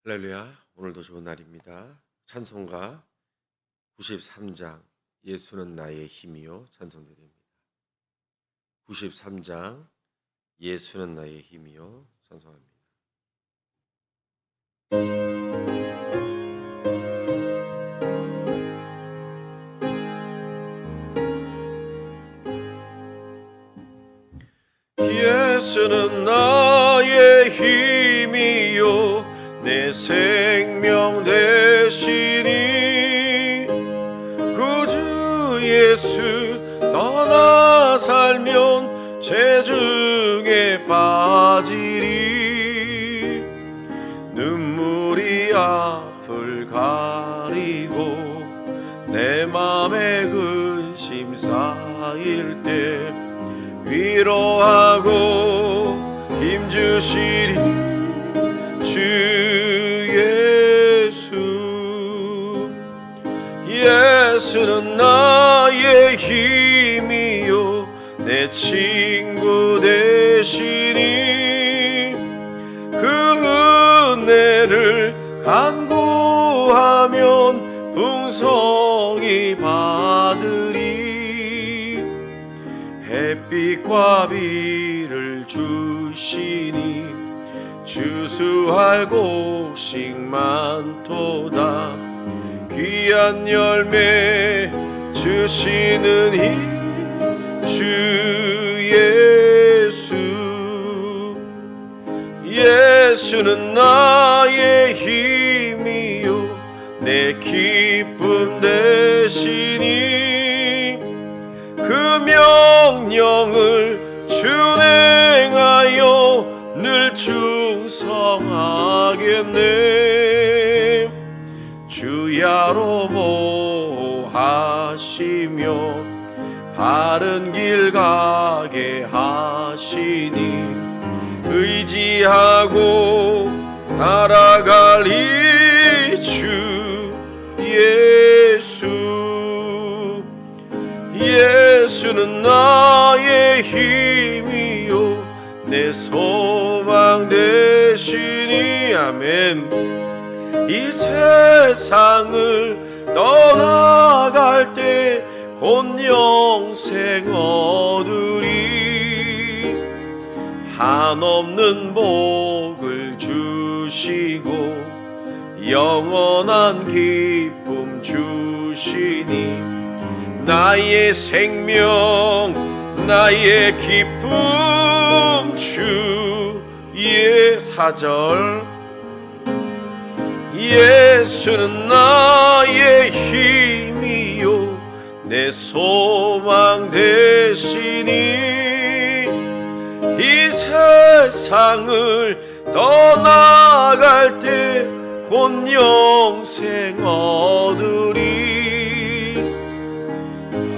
할렐루야. 오늘도 좋은 날입니다. 찬송가 93장 예수는 나의 힘이요 찬송드립니다. 93장 예수는 나의 힘이요 찬송합니다. 예수는 나의 힘이요 내 생명 되시니 구주 예수 떠나 살면 죄중에 빠지리. 눈물이 앞을 가리고 내 맘에 근심 쌓일 때 위로하고 힘주시리 주 예수. 예수는 나의 힘이요 내 친구 되시니 그 은혜를 간구하면 풍성히 받으리. 햇빛과 비를 주시니 주수할 곡식 많도다. 귀한 열매 주시는 이 주 예수. 예수는 나의 힘이요 내 기쁨 되시니 그 명령을 준행하여 늘 충성하겠네. 주야로 보호하시며 바른 길 가게 하시니 의지하고 따라갈 주 예수. 예수는 나의 힘이요 내 소망 되시니 아멘. 이 세상을 떠나갈 때 곧 영생 얻으리. 한없는 복을 주시고 영원한 기쁨 주시니 나의 생명 나의 기쁨 주의 사절. 예수는 나의 힘이요 내 소망 되시니 이 세상을 떠나갈 때 곧 영생 얻으리.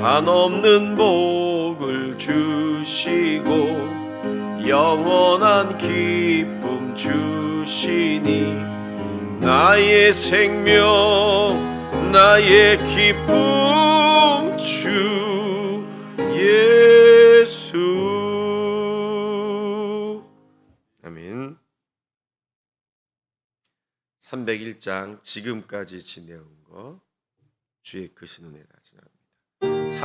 한없는 복을 주시고 영원한 기쁨 주시니 나의 생명 나의 기쁨 주 예수. 아멘. 301장 지금까지 지내온 거 주의 크신 은혜라 지납니다.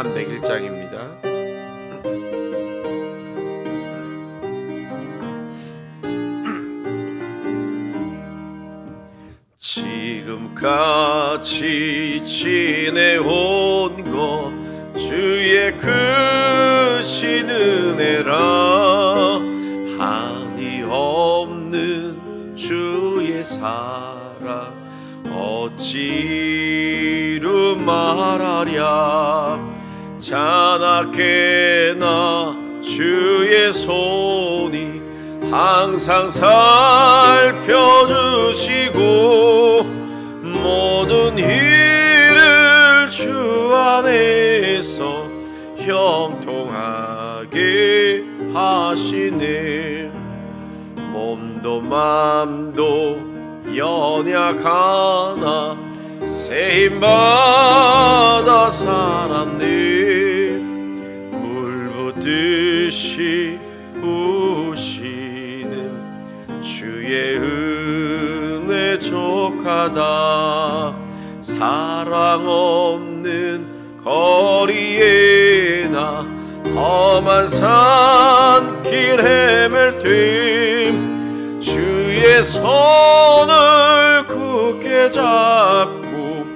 301장입니다. 지금까지 지내온 것 주의 크신 은혜라. 한이 없는 주의 사랑 어찌로 말하랴. 자나깨나 주의 손이 항상 살펴주시고 모든 일을 주 안에서 형통하게 하시네. 몸도 맘도 연약하나 세임받아 살았네. 물 붓듯이 부으시는 주의 은혜 좀 가다 사랑 없는 거리에 나 험한 산길 헤맬 때 주의 손을 굳게 잡고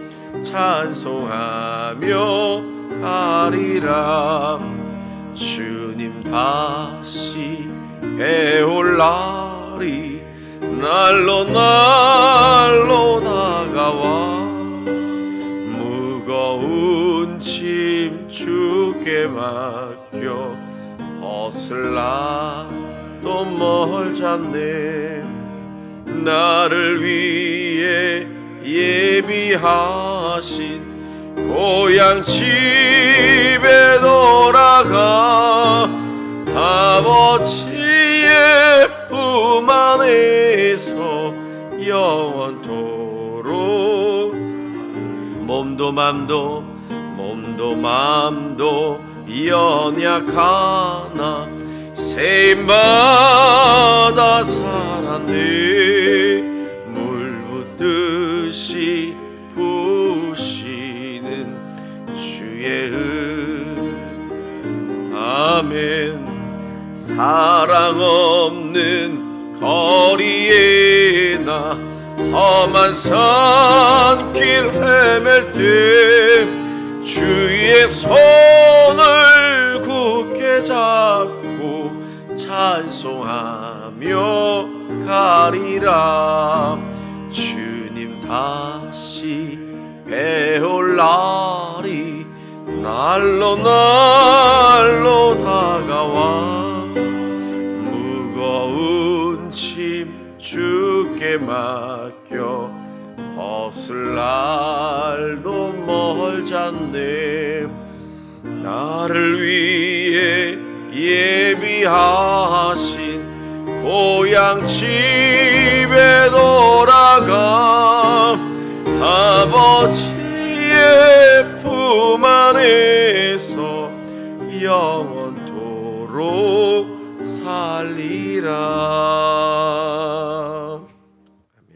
찬송하며 가리라. 주님 다시 해올 날이 날로 날로 다가와 무거운 짐 주께 맡겨 벗을 날도 멀잖네. 나를 위해 예비하신 고향 집에 돌아가 아버지의 품 안에서 영원토록 몸도 맘도 연약하나 세임받아 살았네. 물 붓듯이 부으시는 주의 은 아멘. 사랑 없는 거리에 나 험한 산길 헤맬 때 주의 손을 굳게 잡고 찬송하며 가리라. 주님 다시 해올 날이 날로 날로 다가와 무거운 짐 주께 맡겨 벗을 날도 멀잖네. 나를 위해 예비하신 고향 집에 돌아가 아버지의 품 안에서 영원토록 살리라. 아멘.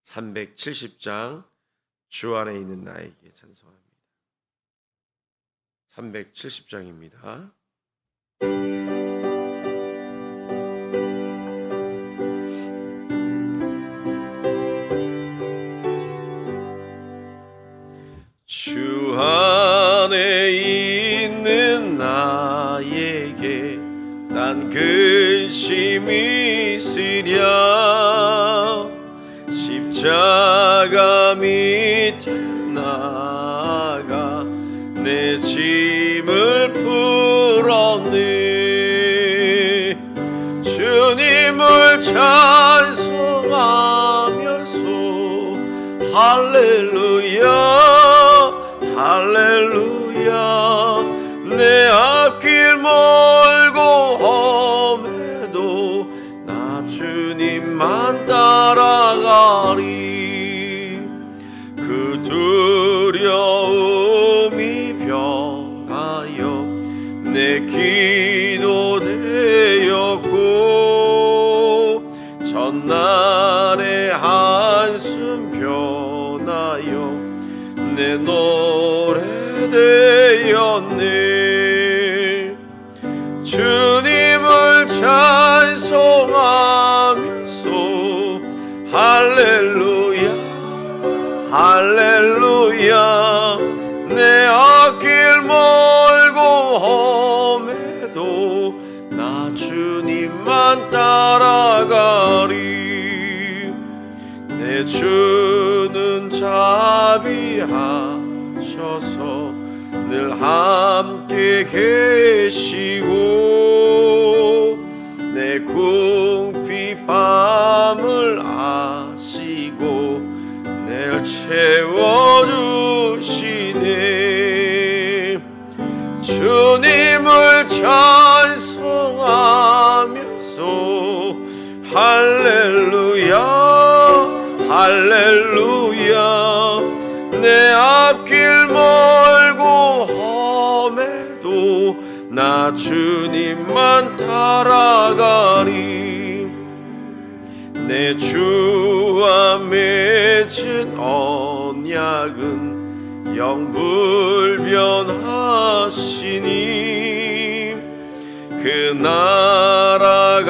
370장 주 안에 있는 나에게 찬송합니다. 370장입니다. 주 안에 있는 나에게 난 근심이 있으랴. 십자가 밑에 나가 내 짐을 풀었네. 주님을 찬송하면서 할렐루야 할렐루야. 내 앞길 멀고 험해도 나 주님만 따라가리. 그 두려움이 병하여 내 기도 되었고 전날의 한숨 변하여 내 노래 되었네. 주님을 찬송하면서 할렐루야 할렐루야. 내 앞길 멀고 험해도 나 주님만 따라가리. 내 주는 자비하셔서 늘 함께 계시고 내 궁핍함을 아시고 날 채워주시네. 주님을 찬송하면서 할렐루야 할렐루야. 내 앞길 멀고 험해도 나 주님만 따라가리. 내 주와 맺은 언약은 영불변하시니 그 나라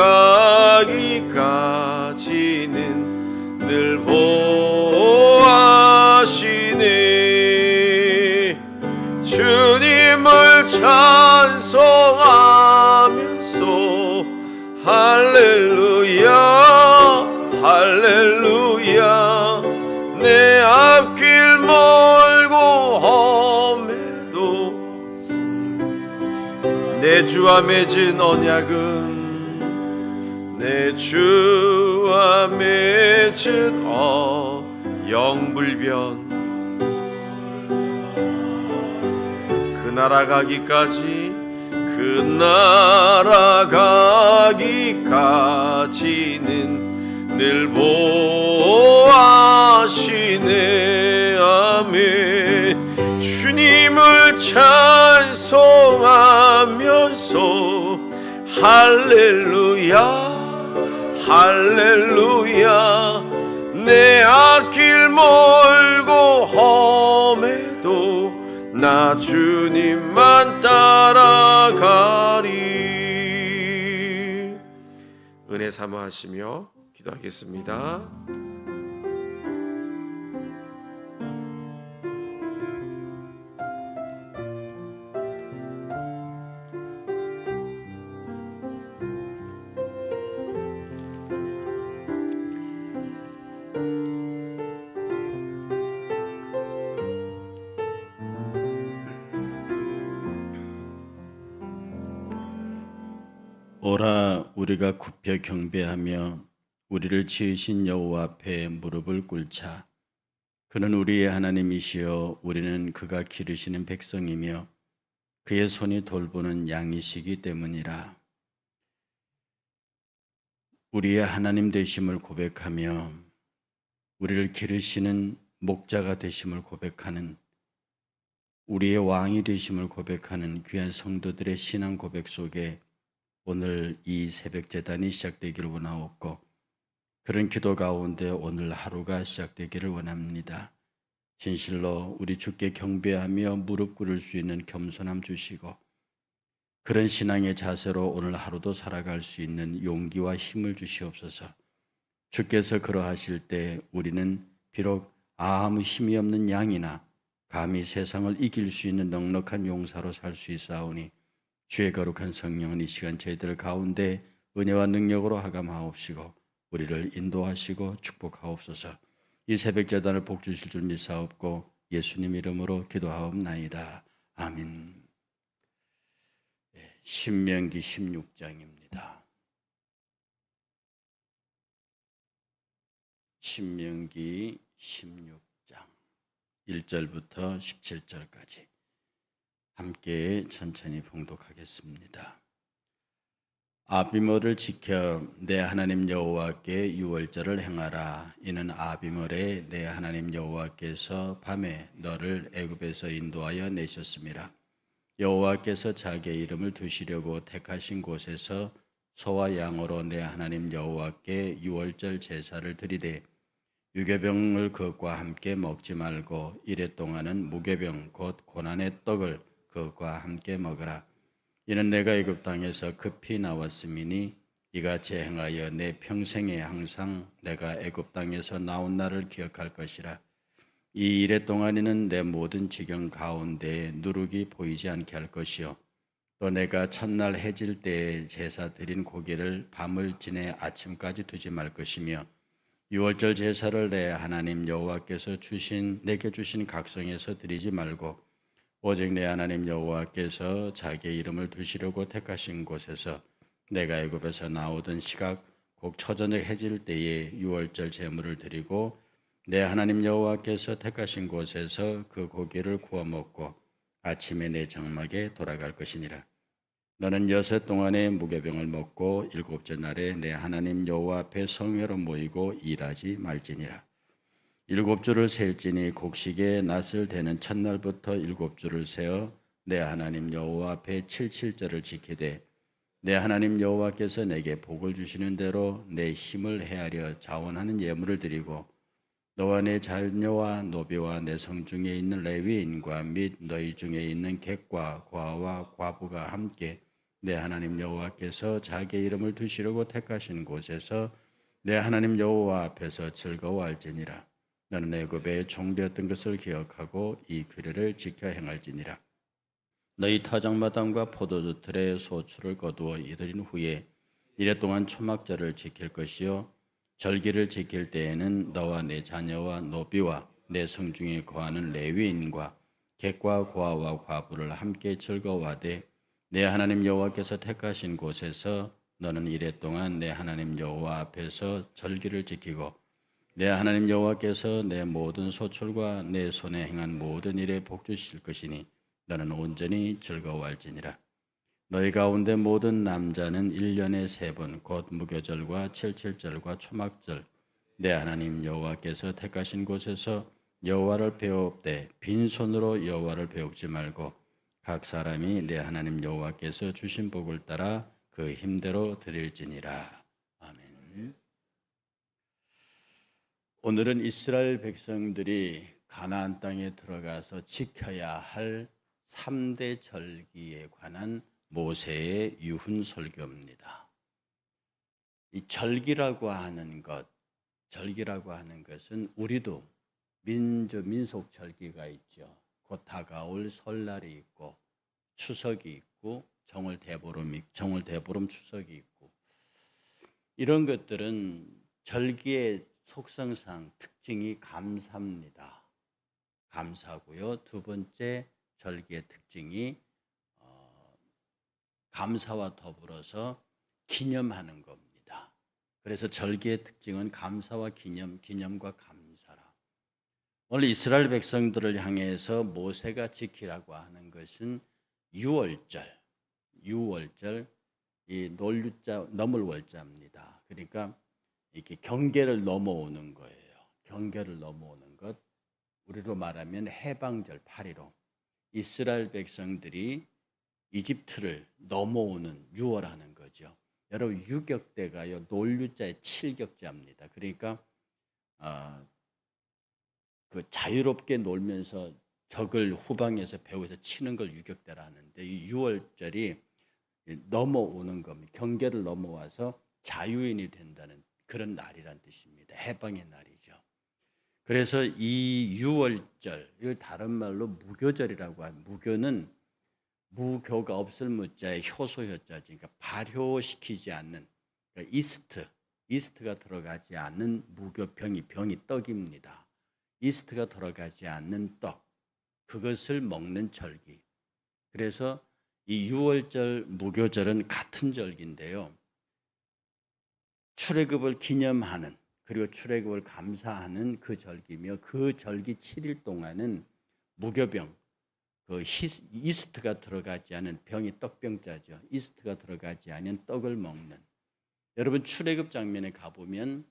가기까지는 늘 보호하시네. 주님을 찬송하면서 할렐루야 할렐루야. 내 앞길 멀고 험해도 내 주와 맺은 언약은 내 주와 맺은 영불변 그 나라 가기까지 그 나라 가기까지는 늘 보호하시네. 아멘. 주님을 찬송하면서 할렐루야 할렐루야. 내 앞길 멀고 험해도 나 주님만 따라가리. 은혜 사모하시며 기도하겠습니다. 오라 우리가 굽혀 경배하며 우리를 지으신 여호와 앞에 무릎을 꿇자. 그는 우리의 하나님이시여 우리는 그가 기르시는 백성이며 그의 손이 돌보는 양이시기 때문이라. 우리의 하나님 되심을 고백하며 우리를 기르시는 목자가 되심을 고백하는 우리의 왕이 되심을 고백하는 귀한 성도들의 신앙 고백 속에 오늘 이 새벽 제단이 시작되기를 원하옵고 그런 기도 가운데 오늘 하루가 시작되기를 원합니다. 진실로 우리 주께 경배하며 무릎 꿇을 수 있는 겸손함 주시고 그런 신앙의 자세로 오늘 하루도 살아갈 수 있는 용기와 힘을 주시옵소서. 주께서 그러하실 때 우리는 비록 아무 힘이 없는 양이나 감히 세상을 이길 수 있는 넉넉한 용사로 살 수 있사오니 주의 거룩한 성령은 이 시간 저희들 가운데 은혜와 능력으로 하감하옵시고 우리를 인도하시고 축복하옵소서. 이 새벽 제단을 복 주실 줄 믿사옵고 예수님 이름으로 기도하옵나이다. 아멘. 신명기 16장입니다. 신명기 16장 1절부터 17절까지 함께 천천히 봉독하겠습니다. 아비멜을 지켜 내 하나님 여호와께 유월절을 행하라. 이는 아비멜에 내 하나님 여호와께서 밤에 너를 애굽에서 인도하여 내셨음이라. 여호와께서 자기의 이름을 두시려고 택하신 곳에서 소와 양으로 내 하나님 여호와께 유월절 제사를 드리되 유괴병을 그것과 함께 먹지 말고 이래 동안은 무괴병 곧 고난의 떡을 그것과 함께 먹으라. 이는 내가 애굽 땅에서 급히 나왔음이니 이같이 행하여 내 평생에 항상 내가 애굽 땅에서 나온 날을 기억할 것이라. 이 일의 동안에는 내 모든 지경 가운데 누룩이 보이지 않게 할 것이요 또 내가 첫날 해질 때에 제사 드린 고기를 밤을 지내 아침까지 두지 말 것이며 유월절 제사를 내 하나님 여호와께서 내게 주신 각성에서 드리지 말고 오직 내 하나님 여호와께서 자기의 이름을 두시려고 택하신 곳에서 내가 애굽에서 나오던 시각 곧 초저녁 해질 때에 유월절 제물을 드리고 내 하나님 여호와께서 택하신 곳에서 그 고기를 구워 먹고 아침에 내 장막에 돌아갈 것이니라. 너는 여섯 동안의 무교병을 먹고 일곱째 날에 내 하나님 여호와 앞에 성회로 모이고 일하지 말지니라. 일곱 주를 셀지니 곡식의 낫을 대는 첫날부터 일곱 주를 세어 내 하나님 여호와 앞에 칠칠절을 지키되 내 하나님 여호와께서 내게 복을 주시는 대로 내 힘을 헤아려 자원하는 예물을 드리고 너와 내 자녀와 노비와 내 성중에 있는 레위인과 및 너희 중에 있는 객과 과와 과부가 함께 내 하나님 여호와께서 자기의 이름을 두시려고 택하신 곳에서 내 하나님 여호와 앞에서 즐거워할지니라. 너는 애굽의 종되었던 것을 기억하고 이 규례를 지켜 행할지니라. 너희 타작마당과 포도주 틀에 소출을 거두어 이들인 후에 이래 동안 초막절을 지킬 것이요 절기를 지킬 때에는 너와 내 자녀와 노비와 내 성중에 거하는 레위인과 객과 고아와 과부를 함께 즐거워하되 내 하나님 여호와께서 택하신 곳에서 너는 이래 동안 내 하나님 여호와 앞에서 절기를 지키고 내 하나님 여호와께서 내 모든 소출과 내 손에 행한 모든 일에 복 주실 것이니 너는 온전히 즐거워할지니라. 너희 가운데 모든 남자는 1년에 3번 곧 무교절과 칠칠절과 초막절 내 하나님 여호와께서 택하신 곳에서 여호와를 배웁되 빈손으로 여호와를 배웁지 말고 각 사람이 내 하나님 여호와께서 주신 복을 따라 그 힘대로 드릴지니라. 아멘. 오늘은 이스라엘 백성들이 가나안 땅에 들어가서 지켜야 할 3대 절기에 관한 모세의 유훈 설교입니다. 이 절기라고 하는 것은 우리도 민속 절기가 있죠. 곧 다가올 설날이 있고 추석이 있고 정월 대보름 추석이 있고 이런 것들은 절기의 속성상 특징이 감사입니다. 감사고요. 두 번째 절기의 특징이 감사와 더불어서 기념하는 겁니다. 그래서 절기의 특징은 감사와 기념과 감사라. 오늘 이스라엘 백성들을 향해서 모세가 지키라고 하는 것은 유월절, 이 놀유자 넘을 월자입니다. 그러니까 이렇게 경계를 넘어오는 거예요. 경계를 넘어오는 것. 우리로 말하면 해방절 8.15. 이스라엘 백성들이 이집트를 넘어오는 유월하는 거죠. 여러분 유격대가요 놀유자의 7격자입니다. 그러니까 그 자유롭게 놀면서 적을 후방에서 배후에서 치는 걸 유격대라 하는데 이 유월절이 넘어오는 겁니다. 경계를 넘어와서 자유인이 된다는 그런 날이란 뜻입니다. 해방의 날이죠. 그래서 이 유월절, 이걸 다른 말로 무교절이라고 하는, 무교는 무교가 없을 무자에 효소효자지, 그러니까 발효시키지 않는, 그러니까 이스트가 들어가지 않는 병이 떡입니다. 이스트가 들어가지 않는 떡, 그것을 먹는 절기. 그래서 이 유월절, 무교절은 같은 절기인데요. 출애굽을 기념하는 그리고 출애굽을 감사하는 그 절기며 그 절기 7일 동안은 무교병, 이스트가 들어가지 않은 병이 떡병자죠. 이스트가 들어가지 않은 떡을 먹는. 여러분 출애굽 장면에 가보면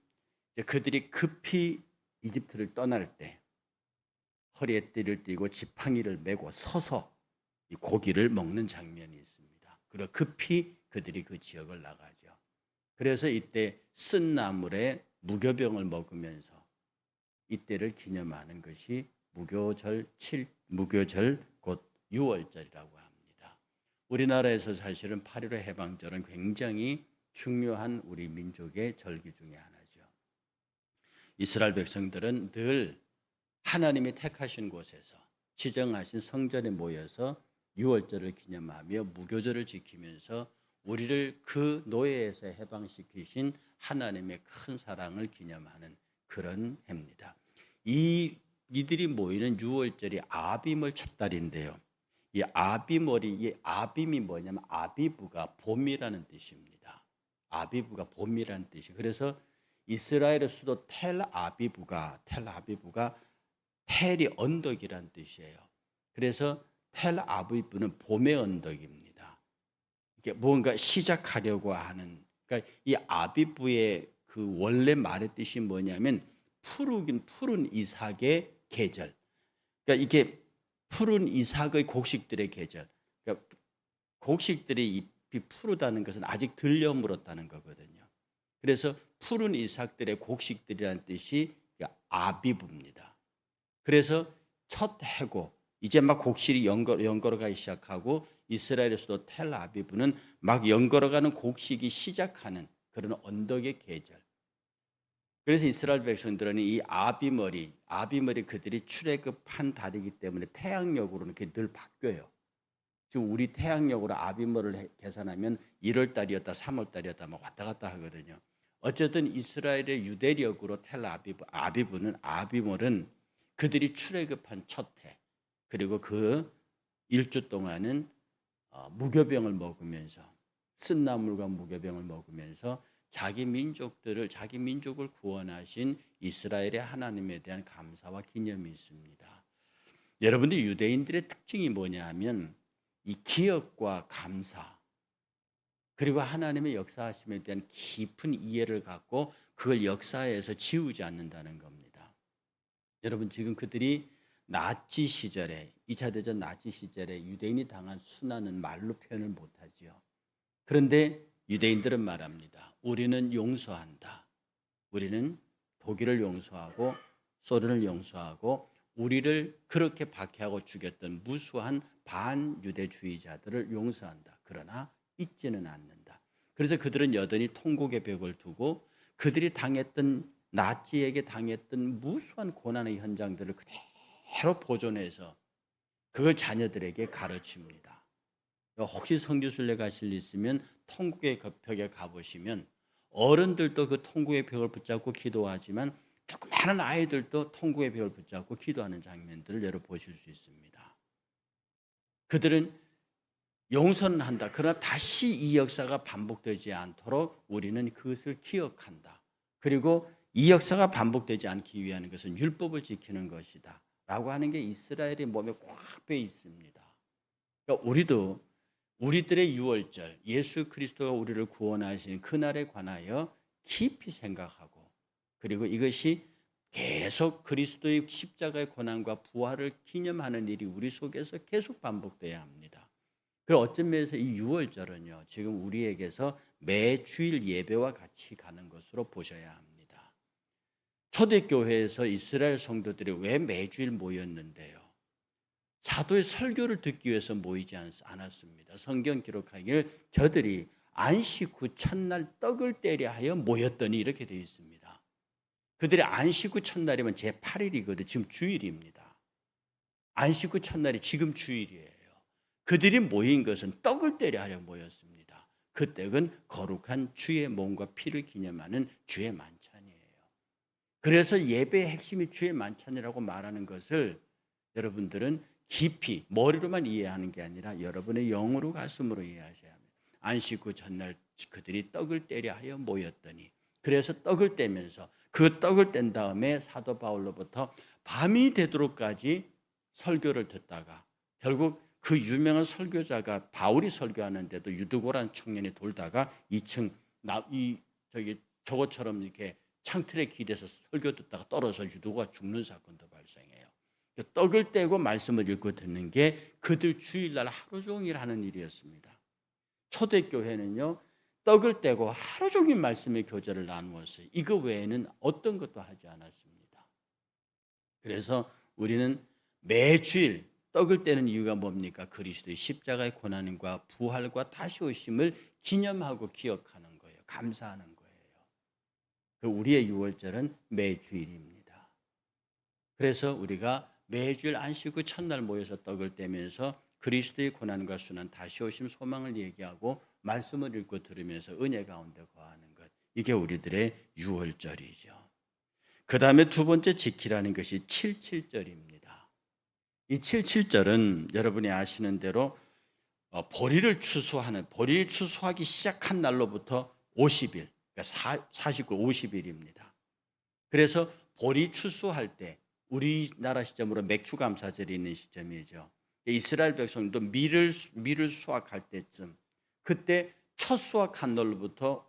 그들이 급히 이집트를 떠날 때 허리에 띠를 띠고 지팡이를 메고 서서 이 고기를 먹는 장면이 있습니다. 그리고 급히 그들이 그 지역을 나가죠. 그래서 이때 쓴 나물에 무교병을 먹으면서 이때를 기념하는 것이 무교절 곧 유월절이라고 합니다. 우리나라에서 사실은 8.15 해방절은 굉장히 중요한 우리 민족의 절기 중에 하나죠. 이스라엘 백성들은 늘 하나님이 택하신 곳에서 지정하신 성전에 모여서 유월절을 기념하며 무교절을 지키면서 우리를 그 노예에서 해방시키신 하나님의 큰 사랑을 기념하는 그런 해입니다. 이들이 모이는 유월절이 아빔월 첫 달인데요. 이 아빔이 뭐냐면 아비브가 봄이라는 뜻입니다. 아비브가 봄이라는 뜻이. 그래서 이스라엘의 수도 텔아비브가 텔이 언덕이라는 뜻이에요. 그래서 텔아비브는 봄의 언덕입니다. 이게 뭔가 시작하려고 하는, 그러니까 이 아비브의 그 원래 말의 뜻이 뭐냐면 푸른 이삭의 계절. 그러니까 이게 푸른 이삭의 곡식들의 계절. 그러니까 곡식들이 잎이 푸르다는 것은 아직 덜 여물었다는 거거든요. 그래서 푸른 이삭들의 곡식들이라는 뜻이 아비브입니다. 그래서 첫 해고 이제 막 곡실이 연걸어가기 시작하고 이스라엘의 수도 텔아비브는 막 연걸어가는 곡식이 시작하는 그런 언덕의 계절. 그래서 이스라엘 백성들은 이 아비머리 그들이 출애굽한 달이기 때문에 태양력으로는 그게 늘 바뀌어요. 지금 우리 태양력으로 아비머를 계산하면 1월 달이었다 3월 달이었다 막 왔다 갔다 하거든요. 어쨌든 이스라엘의 유대력으로 아비머는 그들이 출애굽한 첫 해, 그리고 그 일주 동안은 무교병을 먹으면서 쓴나물과 무교병을 먹으면서 자기 민족을 구원하신 이스라엘의 하나님에 대한 감사와 기념이 있습니다. 여러분들 유대인들의 특징이 뭐냐 하면 이 기억과 감사 그리고 하나님의 역사하심에 대한 깊은 이해를 갖고 그걸 역사에서 지우지 않는다는 겁니다. 여러분 지금 그들이 나치 시절에 2차 대전 나치 시절에 유대인이 당한 순환은 말로 표현을 못하지요. 그런데 유대인들은 말합니다. 우리는 용서한다. 우리는 독일을 용서하고 소련을 용서하고 우리를 그렇게 박해하고 죽였던 무수한 반유대주의자들을 용서한다. 그러나 잊지는 않는다. 그래서 그들은 여전히 통곡의 벽을 두고 그들이 당했던 나치에게 당했던 무수한 고난의 현장들을 그대로 보존해서 그걸 자녀들에게 가르칩니다. 혹시 성지순례 가실 일 있으면 통곡의 벽에 가보시면 어른들도 그 통곡의 벽을 붙잡고 기도하지만 조그마한 아이들도 통곡의 벽을 붙잡고 기도하는 장면들을 여러 보실 수 있습니다. 그들은 용서는 한다. 그러나 다시 이 역사가 반복되지 않도록 우리는 그것을 기억한다. 그리고 이 역사가 반복되지 않기 위한 것은 율법을 지키는 것이다. 라고 하는 게 이스라엘의 몸에 꽉 배어 있습니다. 그러니까 우리도 우리들의 유월절, 예수 그리스도가 우리를 구원하신 그날에 관하여 깊이 생각하고 그리고 이것이 계속 그리스도의 십자가의 고난과 부활을 기념하는 일이 우리 속에서 계속 반복돼야 합니다. 그리고 어떤 면에서 이 유월절은요, 지금 우리에게서 매주일 예배와 같이 가는 것으로 보셔야 합니다. 초대교회에서 이스라엘 성도들이 왜 매주일 모였는데요? 사도의 설교를 듣기 위해서 모이지 않았습니다. 성경 기록하기를 저들이 안식 후 첫날 떡을 떼려 하여 모였더니 이렇게 되어 있습니다. 그들이 안식 후 첫날이면 제8일이거든요. 지금 주일입니다. 안식 후 첫날이 지금 주일이에요. 그들이 모인 것은 떡을 떼려 하려 모였습니다. 그 떡은 거룩한 주의 몸과 피를 기념하는 주의 만찬이에요. 그래서 예배의 핵심이 주의 만찬이라고 말하는 것을 여러분들은 깊이 머리로만 이해하는 게 아니라 여러분의 영으로 가슴으로 이해하셔야 합니다. 안식 후 전날 그들이 떡을 떼려 하여 모였더니 그래서 떡을 떼면서 그 떡을 뗀 다음에 사도 바울로부터 밤이 되도록까지 설교를 듣다가 결국 그 유명한 설교자가 바울이 설교하는데도 유두고라는 청년이 돌다가 2층 저것처럼 이렇게 창틀에 기대서 설교 듣다가 떨어져 유두고가 죽는 사건도 발생해요. 떡을 떼고 말씀을 읽고 듣는 게 그들 주일날 하루 종일 하는 일이었습니다. 초대교회는요, 떡을 떼고 하루 종일 말씀의 교제를 나누었어요. 이거 외에는 어떤 것도 하지 않았습니다. 그래서 우리는 매주일 떡을 떼는 이유가 뭡니까? 그리스도의 십자가의 고난과 부활과 다시 오심을 기념하고 기억하는 거예요. 감사하는 거예요. 우리의 유월절은 매주일입니다. 그래서 우리가 매주일 안식 후 첫날 모여서 떡을 떼면서 그리스도의 고난과 순환 다시 오심 소망을 얘기하고 말씀을 읽고 들으면서 은혜 가운데 거하는 것. 이게 우리들의 유월절이죠. 그 다음에 두 번째 지키라는 것이 77절입니다. 이 77절은 여러분이 아시는 대로 보리를 추수하기 시작한 날로부터 50일, 그러니까 49, 50일입니다. 그래서 보리 추수할 때 우리나라 시점으로 맥추감사절이 있는 시점이죠. 이스라엘 백성도 밀을 수확할 때쯤 그때 첫 수확한 날로부터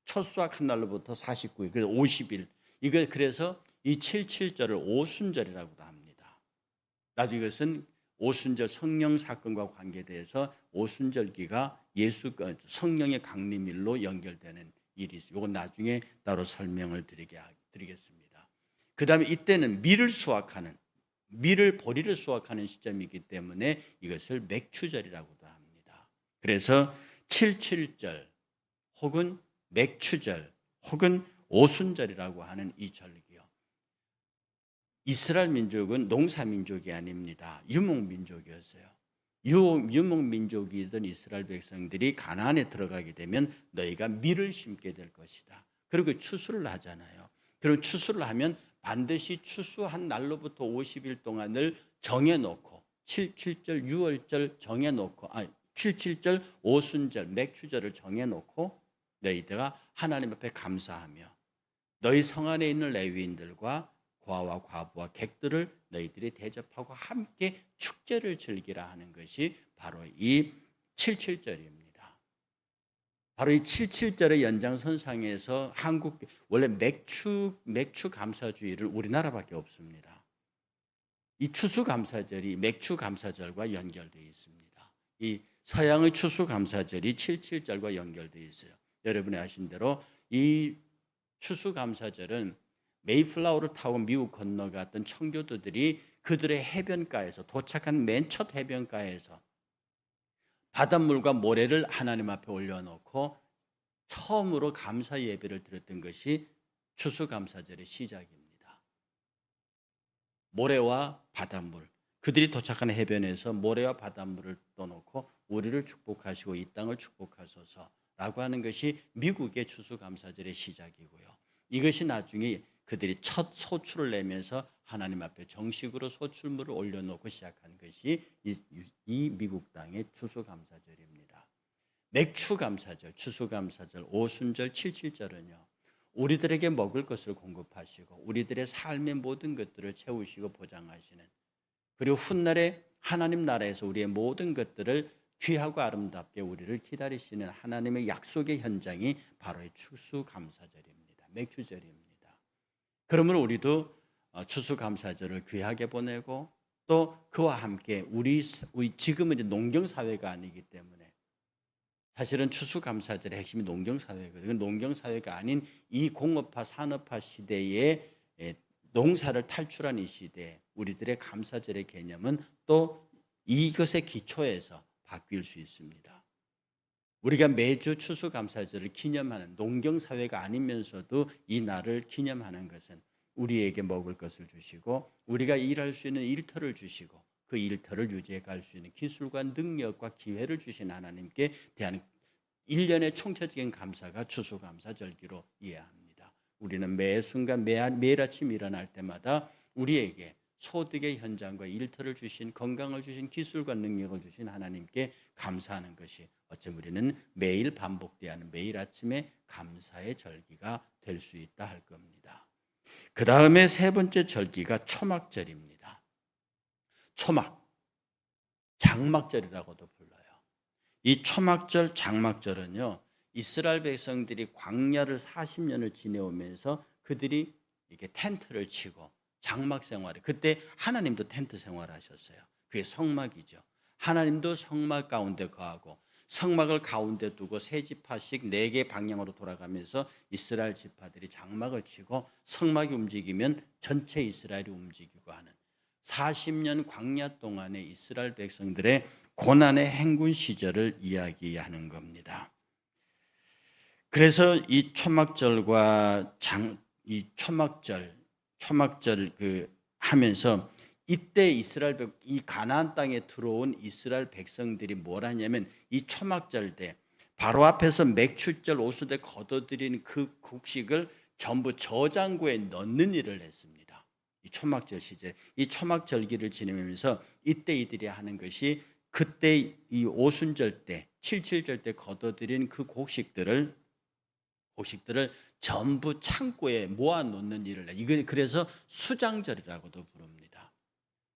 49일, 그래서 50일. 이걸 그래서 이 77절을 오순절이라고도 합니다. 나중에 이것은 오순절 성령 사건과 관계돼서 오순절기가 예수 성령의 강림일로 연결되는 일이 있어요. 이건 나중에 따로 설명을 드리겠습니다. 그다음에 이때는 밀을 보리를 수확하는 시점이기 때문에 이것을 맥추절이라고도 합니다. 그래서 77절 혹은 맥추절 혹은 오순절이라고 하는 이 절기요. 이스라엘 민족은 농사 민족이 아닙니다. 유목 민족이었어요. 유목 민족이던 이스라엘 백성들이 가나안에 들어가게 되면 너희가 밀을 심게 될 것이다. 그리고 추수를 하잖아요. 그럼 추수를 하면 반드시 추수한 날로부터 50일 동안을 정해놓고 77절, 6월절 정해놓고 77절, 오순절, 맥추절을 정해놓고 너희들가 하나님 앞에 감사하며 너희 성 안에 있는 레위인들과 고아와 과부와 객들을 너희들이 대접하고 함께 축제를 즐기라 하는 것이 바로 이 77절입니다. 바로 이 77절의 연장선상에서 한국 원래 맥추 감사주의를 우리나라밖에 없습니다. 이 추수감사절이 맥추감사절과 연결되어 있습니다. 이 서양의 추수감사절이 77절과 연결되어 있어요. 여러분이 아신 대로 이 추수감사절은 메이플라워를 타고 미국 건너갔던 청교도들이 그들의 해변가에서 도착한 맨 첫 해변가에서 바닷물과 모래를 하나님 앞에 올려놓고 처음으로 감사 예배를 드렸던 것이 추수감사절의 시작입니다. 모래와 바닷물, 그들이 도착한 해변에서 모래와 바닷물을 떠놓고 우리를 축복하시고 이 땅을 축복하소서라고 하는 것이 미국의 추수감사절의 시작이고요. 이것이 나중에 그들이 첫 소출을 내면서 하나님 앞에 정식으로 소출물을 올려놓고 시작한 것이 이 미국 땅의 추수감사절입니다. 맥추감사절, 추수감사절, 오순절, 77절은요. 우리들에게 먹을 것을 공급하시고 우리들의 삶의 모든 것들을 채우시고 보장하시는, 그리고 훗날에 하나님 나라에서 우리의 모든 것들을 귀하고 아름답게 우리를 기다리시는 하나님의 약속의 현장이 바로 이 추수감사절입니다. 맥추절입니다. 그러면 우리도 추수감사절을 귀하게 보내고 또 그와 함께 우리 지금은 이제 농경사회가 아니기 때문에 사실은 추수감사절의 핵심이 농경사회거든요. 농경사회가 아닌 이 공업화 산업화 시대에 농사를 탈출한 이 시대에 우리들의 감사절의 개념은 또 이것의 기초에서 바뀔 수 있습니다. 우리가 매주 추수감사절을 기념하는 농경사회가 아니면서도 이 날을 기념하는 것은 우리에게 먹을 것을 주시고 우리가 일할 수 있는 일터를 주시고 그 일터를 유지해 갈 수 있는 기술과 능력과 기회를 주신 하나님께 대한 일련의 총체적인 감사가 추수감사절기로 이해합니다. 우리는 매 순간 매일 아침 일어날 때마다 우리에게 소득의 현장과 일터를 주신, 건강을 주신, 기술과 능력을 주신 하나님께 감사하는 것이 어쩌면 우리는 매일 반복되어야 하는 매일 아침에 감사의 절기가 될 수 있다 할 겁니다. 그 다음에 세 번째 절기가 초막절입니다. 초막, 장막절이라고도 불러요. 이 초막절, 장막절은요, 이스라엘 백성들이 광야를 40년을 지내오면서 그들이 이렇게 텐트를 치고 장막 생활을, 그때 하나님도 텐트 생활하셨어요. 그게 성막이죠. 하나님도 성막 가운데 거하고 성막을 가운데 두고 세 지파씩 4개 방향으로 돌아가면서 이스라엘 지파들이 장막을 치고 성막이 움직이면 전체 이스라엘이 움직이고 하는 40년 광야 동안의 이스라엘 백성들의 고난의 행군 시절을 이야기하는 겁니다. 그래서 이 초막절과 이 초막절 하면서 이때 이 가나안 땅에 들어온 이스라엘 백성들이 뭘 하냐면 이 초막절 때 바로 앞에서 맥추절 오수대 걷어들인 그 곡식을 전부 저장고에 넣는 일을 했습니다. 이 초막절 시절, 이 초막절기를 지내면서 이때 이들이 하는 것이 그때 이 오순절 때, 77절 때 걷어들인 그 곡식들을 전부 창고에 모아놓는 일을 해. 이걸 그래서 수장절이라고도 부릅니다.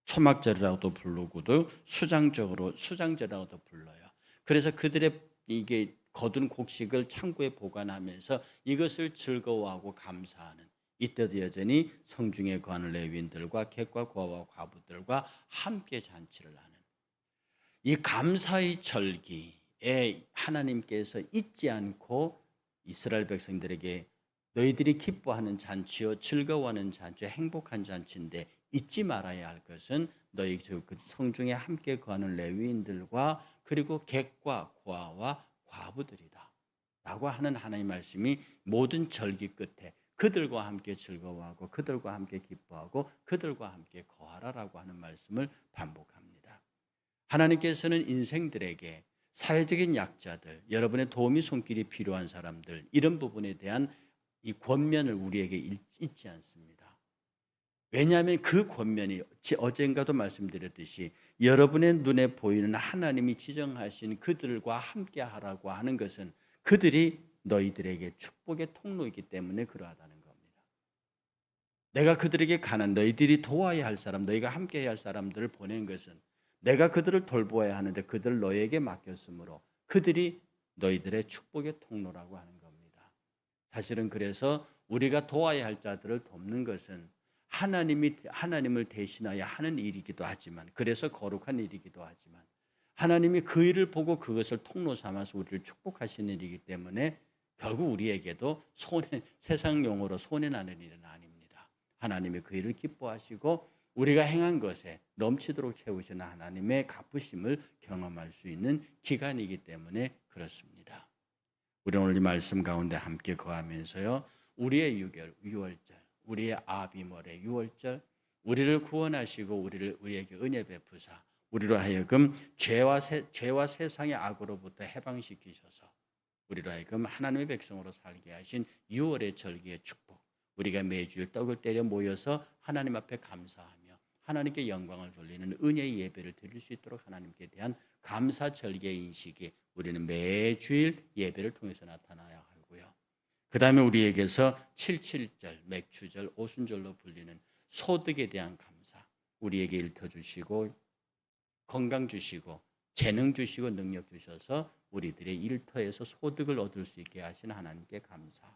초막절이라고도 부르고도 수장절이라고도 불러요. 그래서 그들의 이게 거둔 곡식을 창고에 보관하면서 이것을 즐거워하고 감사하는, 이때도 여전히 성중에 거하는 레위인들과 객과 고아와 과부들과 함께 잔치를 하는 이 감사의 절기, 하나님께서 잊지 않고 이스라엘 백성들에게 너희들이 기뻐하는 잔치요 즐거워하는 잔치요 행복한 잔치인데 잊지 말아야 할 것은 너희 그 성중에 함께 거하는 레위인들과 그리고 객과 고아와 과부들이다 라고 하는 하나님의 말씀이 모든 절기 끝에 그들과 함께 즐거워하고 그들과 함께 기뻐하고 그들과 함께 거하라라고 하는 말씀을 반복합니다. 하나님께서는 인생들에게 사회적인 약자들, 여러분의 도움이 손길이 필요한 사람들 이런 부분에 대한 이 권면을 우리에게 잊지 않습니다. 왜냐하면 그 권면이 어젠가도 말씀드렸듯이 여러분의 눈에 보이는 하나님이 지정하신 그들과 함께 하라고 하는 것은 그들이 너희들에게 축복의 통로이기 때문에 그러하다는 겁니다. 내가 그들에게 가난 너희들이 도와야 할 사람, 너희가 함께 해야 할 사람들을 보낸 것은 내가 그들을 돌보아야 하는데 그들을 너희에게 맡겼으므로 그들이 너희들의 축복의 통로라고 하는 겁니다. 사실은 그래서 우리가 도와야 할 자들을 돕는 것은 하나님을 대신하여 하는 일이기도 하지만 그래서 거룩한 일이기도 하지만 하나님이 그 일을 보고 그것을 통로 삼아서 우리를 축복하시는 일이기 때문에 결국 우리에게도 세상 용어로 손해나는 일은 아닙니다. 하나님이 그 일을 기뻐하시고 우리가 행한 것에 넘치도록 채우시는 하나님의 갚으심을 경험할 수 있는 기간이기 때문에 그렇습니다. 우리 오늘 이 말씀 가운데 함께 거하면서요. 우리의 유월절, 우리의 아비멀의 유월절, 우리를 구원하시고 우리에게 은혜 베푸사 우리로 하여금 죄와 세상의 악으로부터 해방시키셔서 우리로 하여금 하나님의 백성으로 살게 하신 유월의 절기의 축복, 우리가 매주일 떡을 때려 모여서 하나님 앞에 감사하며 하나님께 영광을 돌리는 은혜의 예배를 드릴 수 있도록 하나님께 대한 감사 절기의 인식이 우리는 매주일 예배를 통해서 나타나야 하고요. 그 다음에 우리에게서 77절, 맥추절, 오순절로 불리는 소득에 대한 감사, 우리에게 일터주시고 건강 주시고 재능 주시고 능력 주셔서 우리들의 일터에서 소득을 얻을 수 있게 하신 하나님께 감사,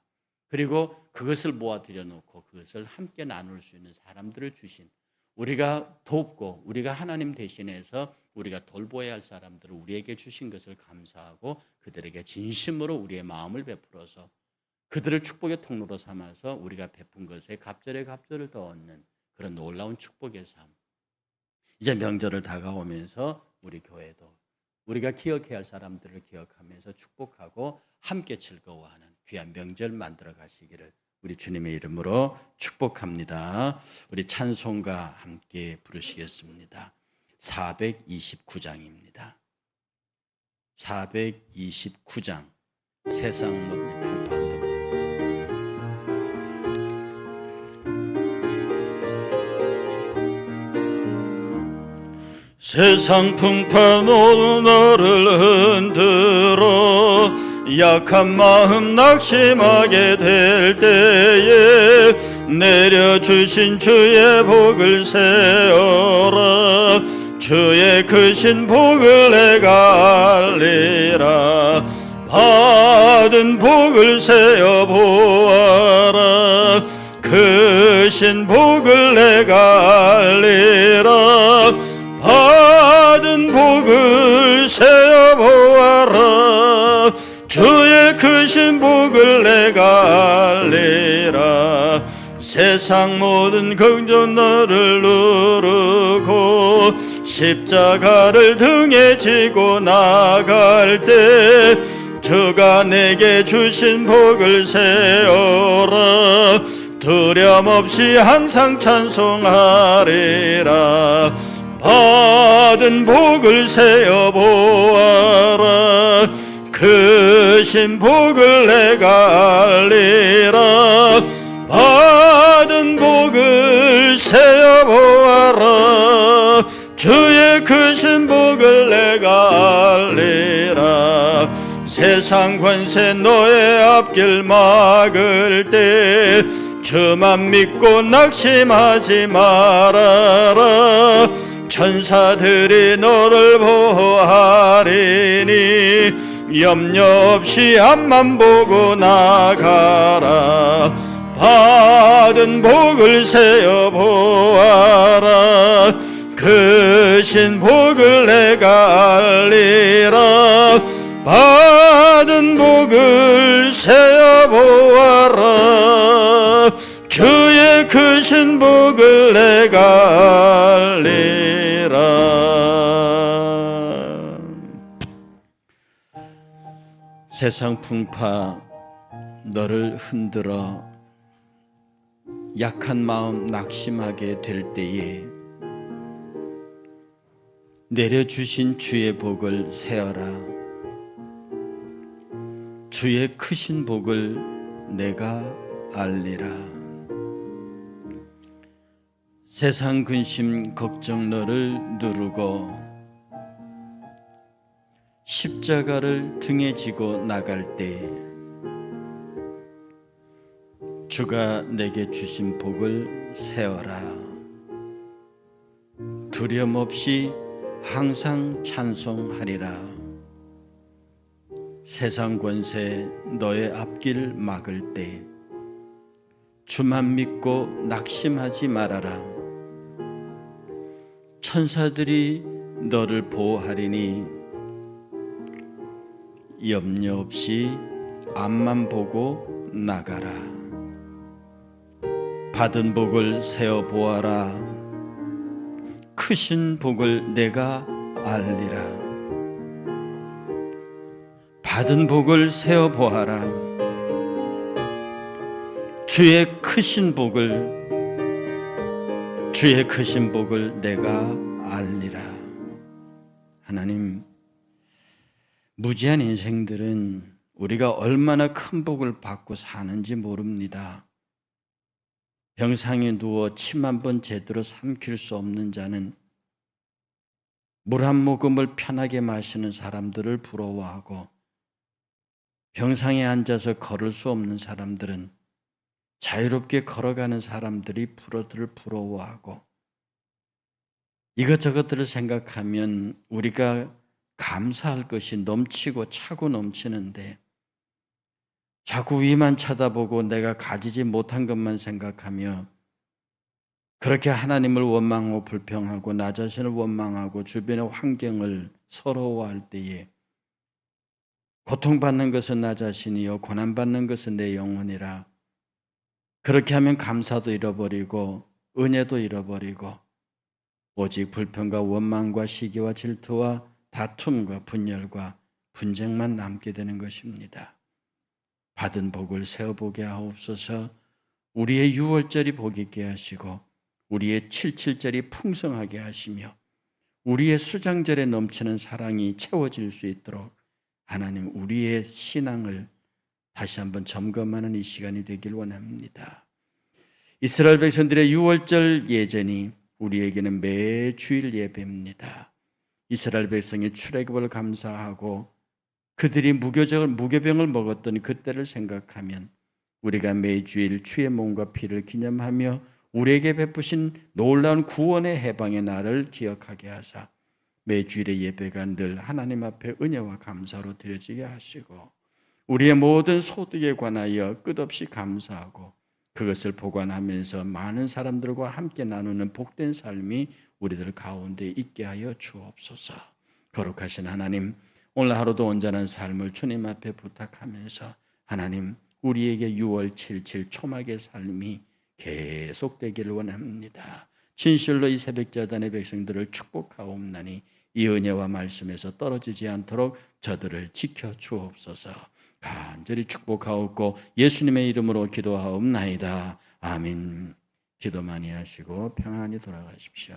그리고 그것을 모아들여 놓고 그것을 함께 나눌 수 있는 사람들을 주신 우리가 돕고 우리가 하나님 대신해서 우리가 돌보아야 할 사람들을 우리에게 주신 것을 감사하고 그들에게 진심으로 우리의 마음을 베풀어서 그들을 축복의 통로로 삼아서 우리가 베푼 것에 갑절에 갑절을 더 얻는 그런 놀라운 축복의 삶. 이제 명절을 다가오면서 우리 교회도 우리가 기억해야 할 사람들을 기억하면서 축복하고 함께 즐거워하는 귀한 명절 만들어 가시기를 우리 주님의 이름으로 축복합니다. 우리 찬송가 함께 부르시겠습니다. 429장입니다. 429장 세상 풍파한다. 세상 풍파 너를 흔들어 약한 마음 낙심하게 될 때에 내려주신 주의 복을 세어라. 주의 크신 복을 내가 알리라. 받은 복을 세어 보아라. 크신 복을 내가 알리라. 받은 복을 세어 보아라. 주의 크신 복을 내가 알리라. 세상 모든 긍정 너를 누르고 십자가를 등에 지고 나갈 때 주가 내게 주신 복을 세어라. 두려움 없이 항상 찬송하리라. 받은 복을 세어 보아라. 크신 복을 내가 알리라. 받은 복을 세어 보아라. 주의 크신 복을 내가 알리라. 세상 권세 너의 앞길 막을 때 주만 믿고 낙심하지 말아라. 천사들이 너를 보호하리니 염려 없이 앞만 보고 나가라. 받은 복을 세어 보아라. 크신 복을 내가 알리라. 받은 복을 세어보아라. 주의 크신 복을 내가 알리라. 세상 풍파 너를 흔들어 약한 마음 낙심하게 될 때에 내려주신 주의 복을 세어라. 주의 크신 복을 내가 알리라. 세상 근심 걱정 너를 누르고 십자가를 등에 지고 나갈 때 주가 내게 주신 복을 세어라. 두려움 없이 항상 찬송하리라. 세상 권세 너의 앞길 막을 때 주만 믿고 낙심하지 말아라. 천사들이 너를 보호하리니 염려 없이 앞만 보고 나가라. 받은 복을 세어 보아라. 크신 복을 내가 알리라. 받은 복을 세어 보아라. 주의 크신 복을 내가 알리라. 하나님, 무지한 인생들은 우리가 얼마나 큰 복을 받고 사는지 모릅니다. 병상에 누워 침 한 번 제대로 삼킬 수 없는 자는 물 한 모금을 편하게 마시는 사람들을 부러워하고, 병상에 앉아서 걸을 수 없는 사람들은 자유롭게 걸어가는 사람들이 부러워하고, 이것저것들을 생각하면 우리가 감사할 것이 넘치고 차고 넘치는데 자꾸 위만 쳐다보고 내가 가지지 못한 것만 생각하며 그렇게 하나님을 원망하고 불평하고 나 자신을 원망하고 주변의 환경을 서러워할 때에 고통받는 것은 나 자신이요 고난받는 것은 내 영혼이라. 그렇게 하면 감사도 잃어버리고 은혜도 잃어버리고 오직 불평과 원망과 시기와 질투와 다툼과 분열과 분쟁만 남게 되는 것입니다. 받은 복을 세어보게 하옵소서. 우리의 유월절이 복 있게 하시고 우리의 77절이 풍성하게 하시며 우리의 수장절에 넘치는 사랑이 채워질 수 있도록 하나님, 우리의 신앙을 다시 한번 점검하는 이 시간이 되길 원합니다. 이스라엘 백성들의 유월절 예전이 우리에게는 매 주일 예배입니다. 이스라엘 백성이 출애굽을 감사하고 그들이 무교병을 먹었던 그때를 생각하면 우리가 매주일 주의 몸과 피를 기념하며 우리에게 베푸신 놀라운 구원의 해방의 날을 기억하게 하사 매주일의 예배가 늘 하나님 앞에 은혜와 감사로 드려지게 하시고 우리의 모든 소득에 관하여 끝없이 감사하고 그것을 보관하면서 많은 사람들과 함께 나누는 복된 삶이 우리들 가운데 있게 하여 주옵소서. 거룩하신 하나님, 오늘 하루도 온전한 삶을 주님 앞에 부탁하면서 하나님, 우리에게 6월 77 초막의 삶이 계속되기를 원합니다. 진실로 이 새벽자단의 백성들을 축복하옵나니 이 은혜와 말씀에서 떨어지지 않도록 저들을 지켜 주옵소서. 간절히 축복하옵고 예수님의 이름으로 기도하옵나이다. 아멘. 기도 많이 하시고 평안히 돌아가십시오.